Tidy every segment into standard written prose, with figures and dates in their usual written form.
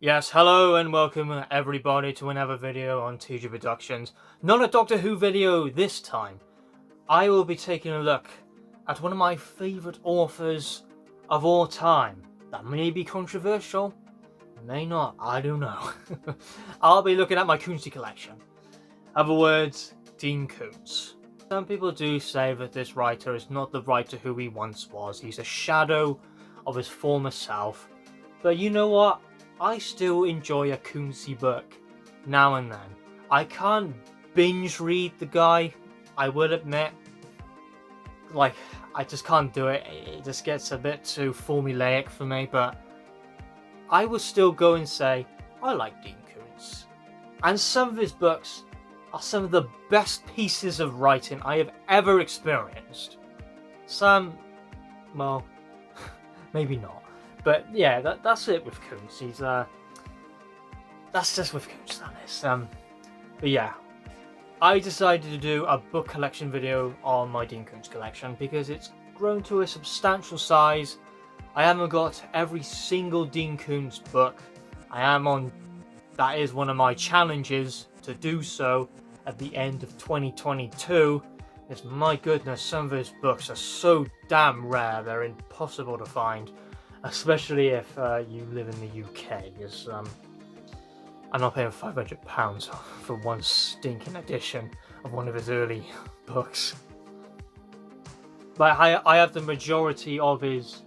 Yes, hello and welcome everybody to another video on TG Productions. Not a Doctor Who video this time. I will be taking a look at one of my favourite authors of all time. That may be controversial, may not, I don't know. I'll be looking at my Koontz collection. Other words, Dean Koontz. Some people do say that this writer is not the writer who he once was. He's a shadow of his former self. But you know what? I still enjoy a Koontz book now and then. I can't binge read the guy, I would admit. Like, I just can't do it. It just gets a bit too formulaic for me, but I will still go and say, I like Dean Koontz. And some of his books are some of the best pieces of writing I have ever experienced. Some, well, maybe not. But yeah, that's it with Koontz. He's that's just with Koontz, that is. But yeah, I decided to do a book collection video on my Dean Koontz collection because it's grown to a substantial size. I haven't got every single Dean Koontz book. That is one of my challenges to do so at the end of 2022. It's my goodness, some of his books are so damn rare, they're impossible to find. Especially if you live in the UK, because I'm not paying £500 for one stinking edition of one of his early books. But I have the majority of his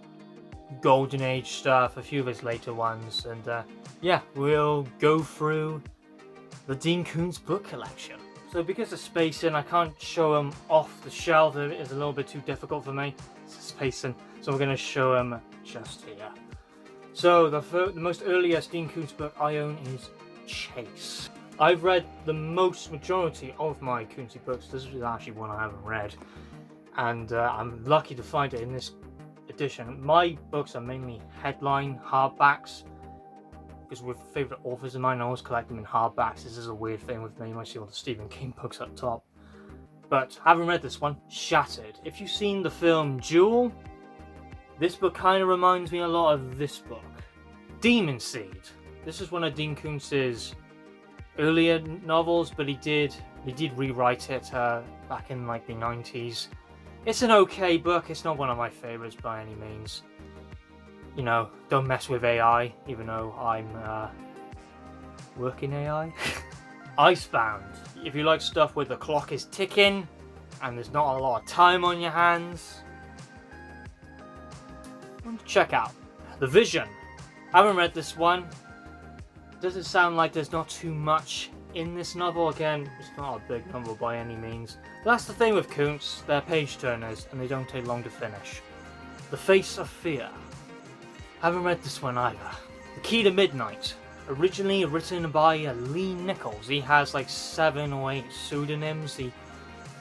Golden Age stuff, a few of his later ones, and yeah, we'll go through the Dean Koontz book collection. So because of spacing, I can't show them off the shelf. It is a little bit too difficult for me. It's spacing, so we're going to show them just here. So the most earliest Dean Koontz book I own is Chase. I've read the majority of my Koontz books. This is actually one I haven't read, and I'm lucky to find it in this edition. My books are mainly headline hardbacks, because with favourite authors of mine, I always collect them in hardbacks. This is a weird thing with me. You might see all the Stephen King books up top. But I haven't read this one, Shattered. If you've seen the film Jewel, this book kind of reminds me a lot of this book. Demon Seed. This is one of Dean Koontz's earlier novels, but he did rewrite it back in like the 90s. It's an okay book. It's not one of my favourites by any means. You know, don't mess with AI, even though I'm working AI. Icebound. If you like stuff where the clock is ticking and there's not a lot of time on your hands, check out The Vision. I haven't read this one. Doesn't sound like there's not too much in this novel. Again, it's not a big novel by any means. But that's the thing with Koontz, they're page turners and they don't take long to finish. The Face of Fear. Haven't read this one either. The Key to Midnight. Originally written by Lee Nichols. He has like 7 or 8 pseudonyms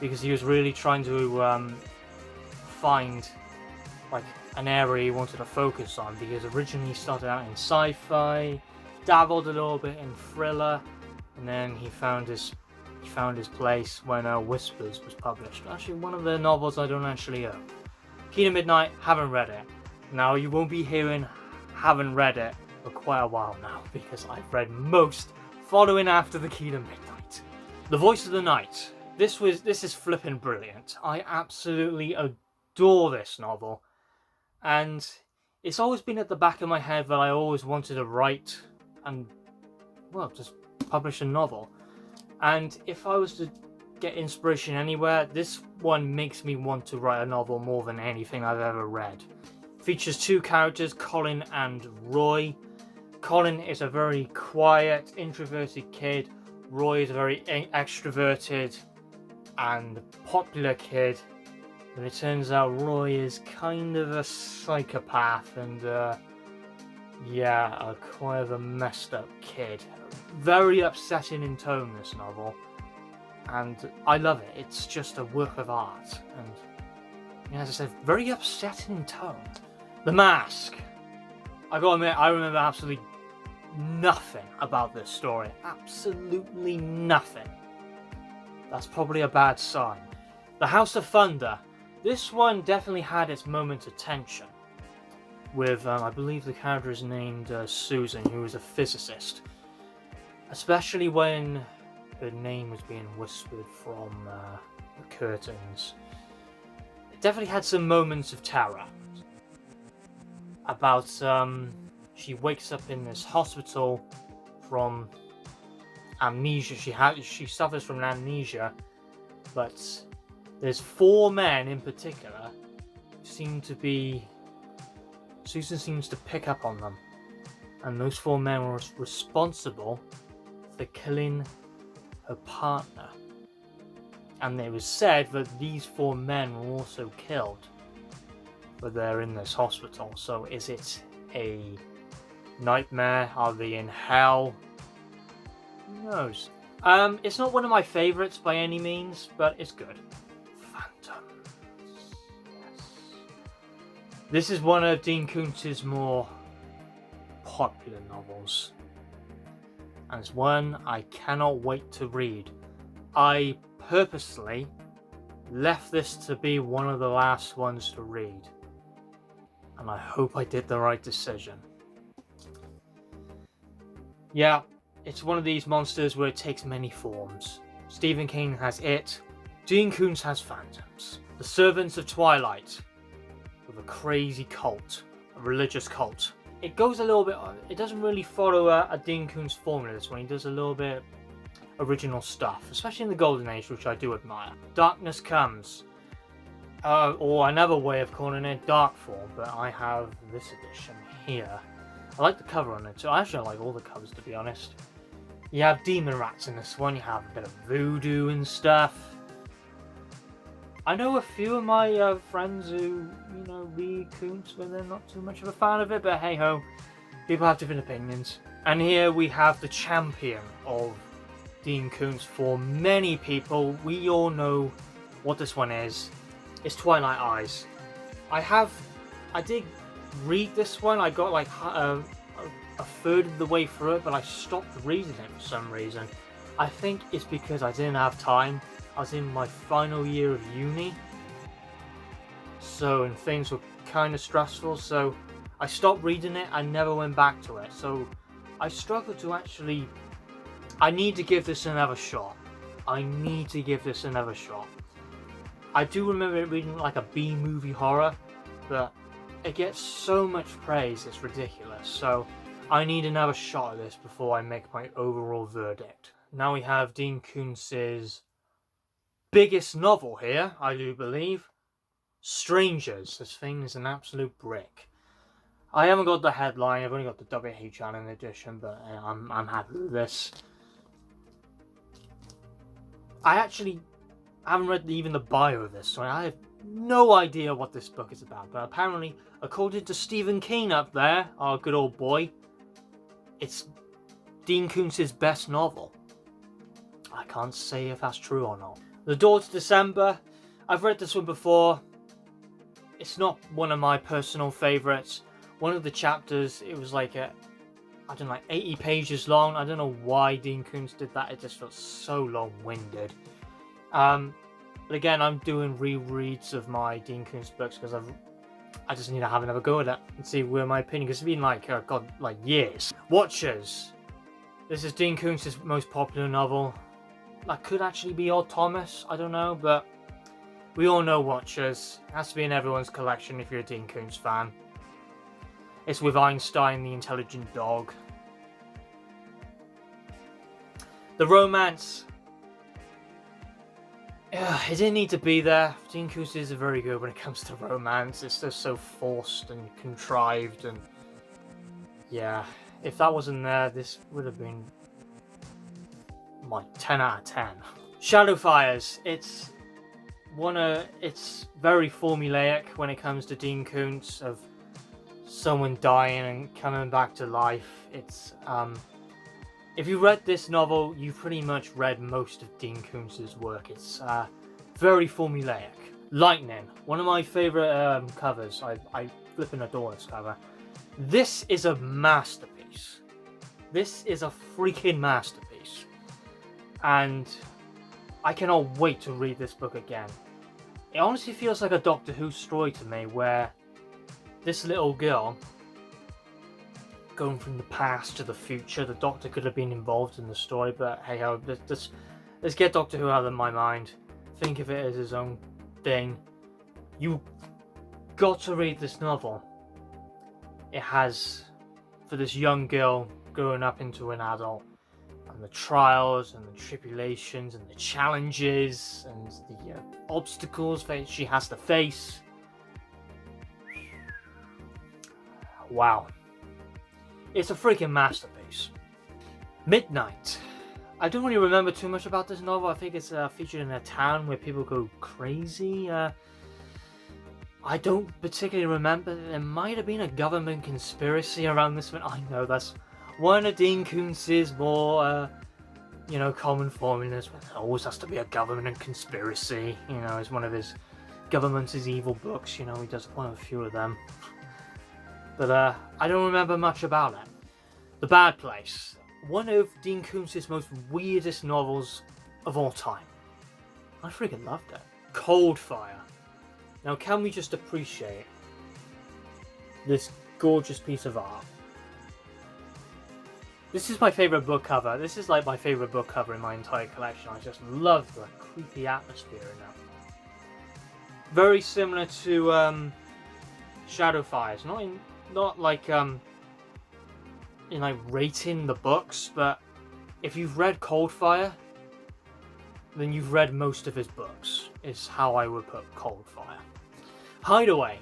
because he was really trying to find like an area he wanted to focus on, because originally he started out in sci-fi, dabbled a little bit in thriller, and then he found his place when Whispers was published. Actually, one of the novels I don't actually own. Key to Midnight, haven't read it. Now you won't be hearing haven't read it for quite a while now, because I've read most following after the Key to Midnight. The Voice of the Night. This is flippin' brilliant. I absolutely adore this novel, and it's always been at the back of my head that I always wanted to write and, well, just publish a novel. And if I was to get inspiration anywhere, this one makes me want to write a novel more than anything I've ever read. Features 2 characters, Colin and Roy. Colin is a very quiet, introverted kid. Roy is a very extroverted and popular kid. But it turns out Roy is kind of a psychopath and, yeah, quite of a messed up kid. Very upsetting in tone, this novel. And I love it. It's just a work of art. And, as I said, very upsetting in tone. The Mask. I gotta admit, I remember absolutely nothing about this story. Absolutely nothing. That's probably a bad sign. The House of Thunder. This one definitely had its moment of tension. with, I believe the character is named Susan, who is a physicist. Especially when her name was being whispered from the curtains. It definitely had some moments of terror. About, she wakes up in this hospital from amnesia. She suffers from amnesia, but there's 4 men in particular who seem to be... Susan seems to pick up on them. And those 4 men were responsible for killing her partner. And it was said that these 4 men were also killed, but they're in this hospital. So is it a nightmare? Are they in hell? Who knows? It's not one of my favourites by any means, but it's good. Phantoms. Yes. This is one of Dean Koontz's more popular novels. And it's one I cannot wait to read. I purposely left this to be one of the last ones to read. And I hope I did the right decision. Yeah, it's one of these monsters where it takes many forms. Stephen King has it. Dean Koontz has Phantoms. The Servants of Twilight, with a crazy cult, a religious cult. It goes a little bit, it doesn't really follow a Dean Koontz formula this one. He does a little bit original stuff, especially in the Golden Age, which I do admire. Darkness Comes, or another way of calling it, Dark Form, but I have this edition here. I like the cover on it, so actually I like all the covers, to be honest. You have demon rats in this one, you have a bit of voodoo and stuff. I know a few of my friends who, read Koontz, but they're not too much of a fan of it, but hey ho, people have different opinions. And here we have the champion of Dean Koontz for many people. We all know what this one is. It's Twilight Eyes. I did read this one. I got like a third of the way through it, but I stopped reading it for some reason. I think it's because I didn't have time. I was in my final year of uni, and things were kind of stressful, so I stopped reading it. I never went back to it, so I struggled to actually... I need to give this another shot. I do remember it reading like a B-movie horror, but it gets so much praise, it's ridiculous, so I need another shot of this before I make my overall verdict. Now we have Dean Koontz's biggest novel here, I do believe. Strangers. This thing is an absolute brick. I haven't got the headline, I've only got the WH Allen edition, but I'm happy with this. I actually haven't read even the bio of this, so I have no idea what this book is about, but apparently, according to Stephen King up there, our good old boy, it's Dean Koontz's best novel. I can't say if that's true or not. The Door to December. I've read this one before. It's not one of my personal favourites. One of the chapters, it was like 80 pages long. I don't know why Dean Koontz did that. It just felt so long-winded. But again, I'm doing rereads of my Dean Koontz books because I just need to have another go at it and see where my opinion, because it's been like years. Watchers. This is Dean Koontz's most popular novel. That could actually be Odd Thomas, I don't know, but we all know Watchers. It has to be in everyone's collection if you're a Dean Koontz fan. It's with Einstein, the intelligent dog. The romance. It didn't need to be there. Dean Koontz is very good when it comes to romance. It's just so forced and contrived, and yeah, if that wasn't there, this would have been my 10 out of 10. Shadowfires. It's very formulaic when it comes to Dean Koontz, of someone dying and coming back to life. It's if you read this novel, you pretty much read most of Dean Koontz's work. It's very formulaic. Lightning, one of my favourite covers. I flipping adore this cover. This is a masterpiece. This is a freaking masterpiece. And I cannot wait to read this book again. It honestly feels like a Doctor Who story to me, where this little girl going from the past to the future. The Doctor could have been involved in the story, but hey ho, let's get Doctor Who out of my mind. Think of it as his own thing. You got to read this novel. It has, for this young girl growing up into an adult, and the trials and the tribulations and the challenges and the obstacles that she has to face. Wow. It's a freaking masterpiece. Midnight. I don't really remember too much about this novel. I think it's featured in a town where people go crazy. I don't particularly remember. There might have been a government conspiracy around this one. I know that's one of Dean Koontz's more, common formulas. But there always has to be a government conspiracy. It's one of his government's evil books. He does one of a few of them. But I don't remember much about it. The Bad Place. One of Dean Koontz's most weirdest novels of all time. I freaking loved it. Cold Fire. Now can we just appreciate this gorgeous piece of art? This is my favourite book cover. This is like my favourite book cover in my entire collection. I just love the creepy atmosphere in it. Very similar to Shadowfires. Not like rating the books, but if you've read Coldfire, then you've read most of his books, is how I would put Coldfire. Hideaway,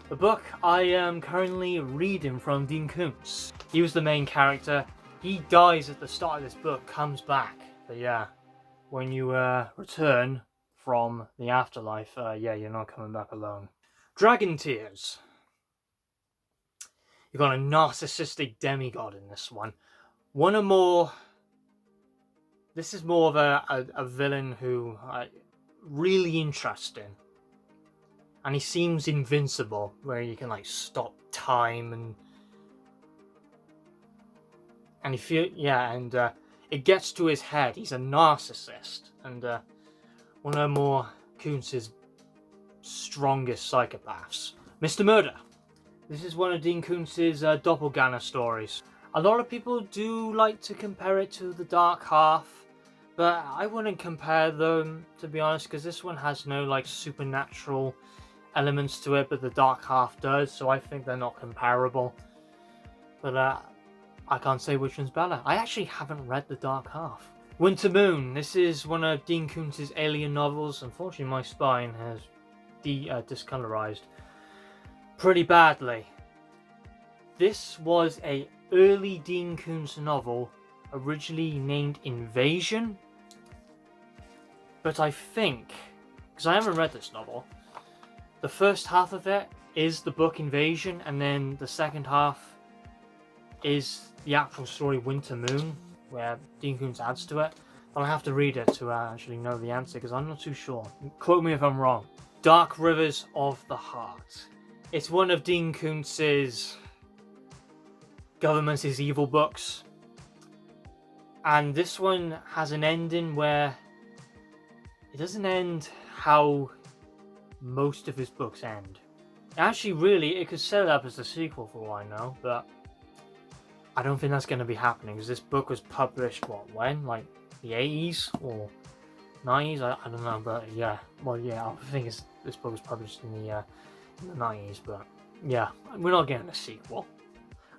the book I am currently reading from Dean Koontz. He was the main character. He dies at the start of this book, comes back. But yeah, when you return from the afterlife, you're not coming back alone. Dragon Tears. You've got a narcissistic demigod in this one. This is more of a villain who really interesting. And he seems invincible, where you can stop time and it gets to his head. He's a narcissist, and one of more Koontz's strongest psychopaths. Mr. Murder. This is one of Dean Koontz's doppelganger stories. A lot of people do like to compare it to The Dark Half, but I wouldn't compare them, to be honest, because this one has no supernatural elements to it, but The Dark Half does, so I think they're not comparable. But I can't say which one's better. I actually haven't read The Dark Half. Winter Moon. This is one of Dean Koontz's alien novels. Unfortunately, my spine has discolorized pretty badly. This was a early Dean Koontz novel, originally named Invasion. But I think, because I haven't read this novel, the first half of it is the book Invasion, and then the second half is the actual story Winter Moon, where Dean Koontz adds to it. But I'll have to read it to actually know the answer, because I'm not too sure. Quote me if I'm wrong. Dark Rivers of the Heart. It's one of Dean Koontz's government's evil books. And this one has an ending where it doesn't end how most of his books end. Actually, really, it could set it up as a sequel for all I know, but I don't think that's going to be happening, because this book was published, when? The 80s or 90s? I don't know, but yeah. Well, yeah, I think this book was published in the 90s, but yeah, we're not getting a sequel.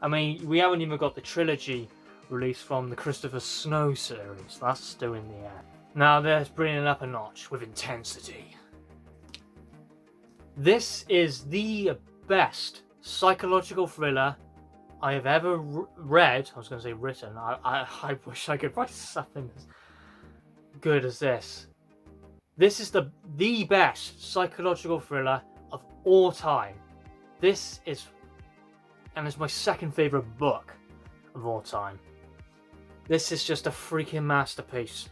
I mean, we haven't even got the trilogy released from the Christopher Snow series. That's still in the air. Now there's bringing it up a notch with Intensity. This is the best psychological thriller I have ever read. I was going to say written. I wish I could write something as good as this. This is the best psychological thriller of all time. This is, and it's my second favourite book of all time. This is just a freaking masterpiece.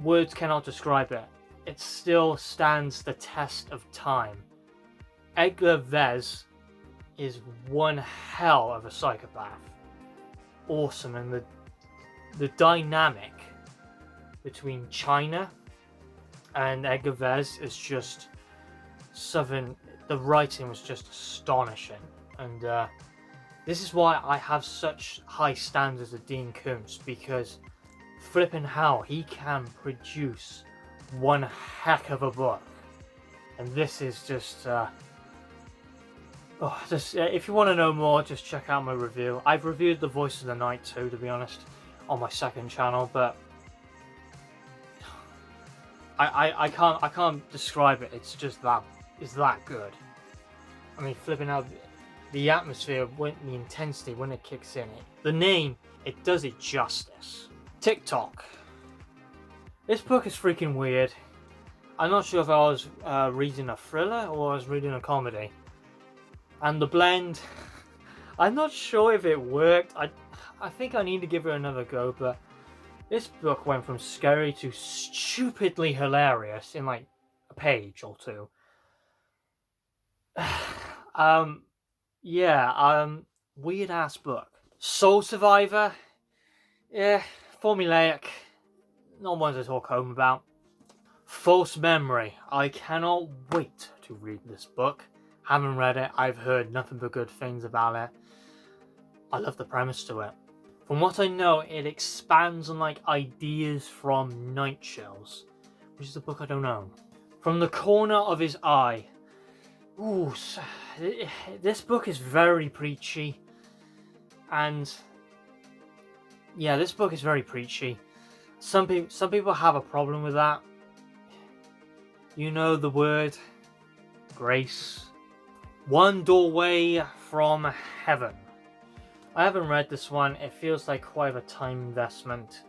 Words cannot describe it. It still stands the test of time. Edgar Vez is one hell of a psychopath. Awesome, and the dynamic between China and Edgar Vez is just something The writing was just astonishing, and this is why I have such high standards of Dean Koontz, because flipping hell, he can produce one heck of a book. And this is just, if you want to know more, just check out my review. I've reviewed The Voice of the Night too, to be honest, on my second channel, but I can't describe it. It's just that, it's that good. I mean, flipping out the atmosphere, when the intensity, when it kicks in, the name, it does it justice. TikTok. This book is freaking weird. I'm not sure if I was reading a thriller or I was reading a comedy. And the blend, I'm not sure if it worked. I think I need to give it another go, but this book went from scary to stupidly hilarious in like a page or two. Weird ass book. Soul Survivor. Yeah, formulaic. Not one to talk home about. False Memory. I cannot wait to read this book. Haven't read it. I've heard nothing but good things about it. I love the premise to it. From what I know, it expands on like ideas from Night Shells, which is a book I don't own. From the Corner of His Eye. Ooh, this book is very preachy. And yeah, this book is very preachy. Some people have a problem with that. You know the word grace. One Doorway from Heaven. I haven't read this one. It feels like quite a time investment,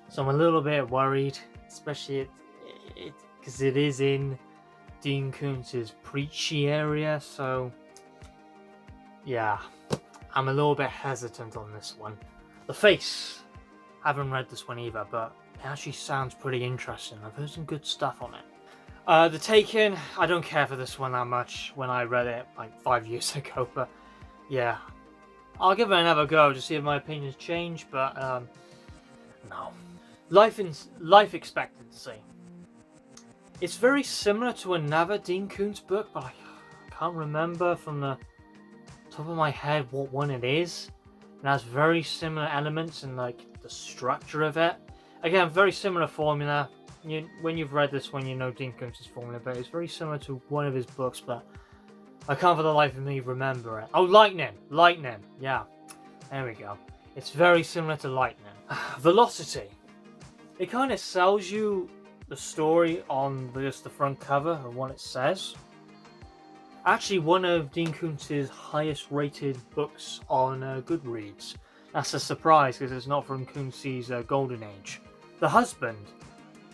so I'm a little bit worried, especially because it is in Dean Koontz's preachy area. So yeah, I'm a little bit hesitant on this one. The Face. Haven't read this one either, but it actually sounds pretty interesting. I've heard some good stuff on it. The Taken. I don't care for this one that much when I read it like 5 years ago, but yeah, I'll give it another go to see if my opinions change. But no. Life Expectancy. It's very similar to another Dean Koontz book, but I can't remember from the top of my head what one it is. It has very similar elements in like the structure of it. Again, very similar formula. When you've read this one, you know Dean Koontz's formula, but it's very similar to one of his books, but I can't for the life of me remember it. Oh, Lightning! Yeah, there we go. It's very similar to Lightning. Velocity. It kind of sells you the story on just the front cover of what it says. Actually, one of Dean Koontz's highest rated books on Goodreads. That's a surprise because it's not from Koontz's golden age. The Husband.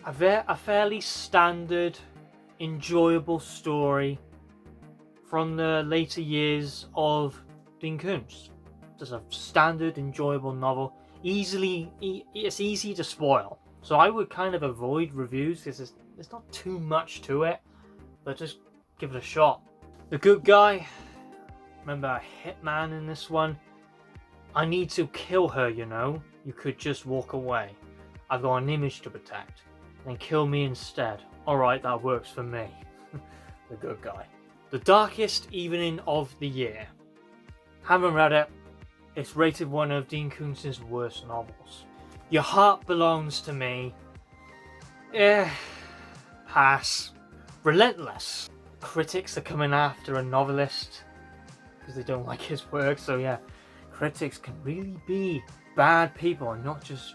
A fairly standard, enjoyable story from the later years of Dean Koontz. Just a standard, enjoyable novel. It's easy to spoil. So I would kind of avoid reviews because there's not too much to it. But just give it a shot. The Good Guy. Remember a hitman in this one. I need to kill her, you know. You could just walk away. I've got an image to protect. Then kill me instead. Alright, that works for me. The Good Guy. The Darkest Evening of the Year. Haven't read it. It's rated one of Dean Koontz's worst novels. Your Heart Belongs to Me. Pass. Relentless. Critics are coming after a novelist because they don't like his work, so yeah. Critics can really be bad people and not just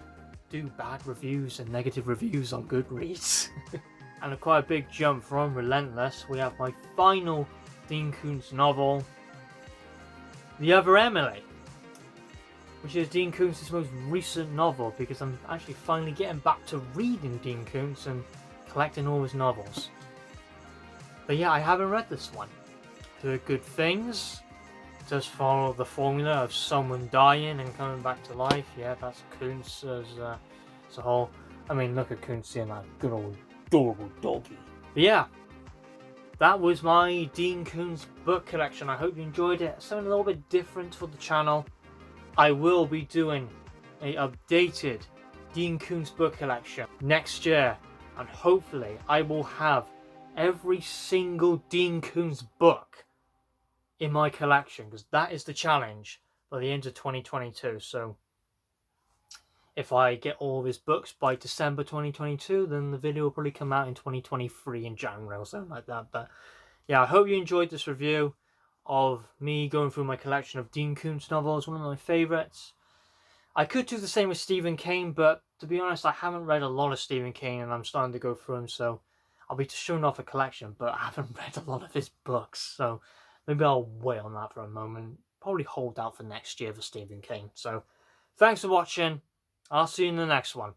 do bad reviews and negative reviews on Goodreads. And quite a big jump from Relentless, we have my final Dean Koontz novel, The Other Emily, which is Dean Koontz's most recent novel because I'm actually finally getting back to reading Dean Koontz and collecting all his novels. But yeah, I haven't read this one. Do good things. Does follow the formula of someone dying and coming back to life. Yeah, that's Koontz as a whole. I mean, look at Koontz in that good old adorable doggy. But yeah, that was my Dean Koontz book collection. I hope you enjoyed it. Something a little bit different for the channel. I will be doing an updated Dean Koontz book collection next year, and hopefully I will have every single Dean Koontz book in my collection, because that is the challenge by the end of 2022. So if I get all of his books by December 2022, then the video will probably come out in 2023 in January or something like that. But yeah, I hope you enjoyed this review of me going through my collection of Dean Koontz novels, one of my favourites. I could do the same with Stephen King, but to be honest, I haven't read a lot of Stephen King, and I'm starting to go through them, so I'll be showing off a collection, but I haven't read a lot of his books, so maybe I'll wait on that for a moment. Probably hold out for next year for Stephen King. So, thanks for watching. I'll see you in the next one.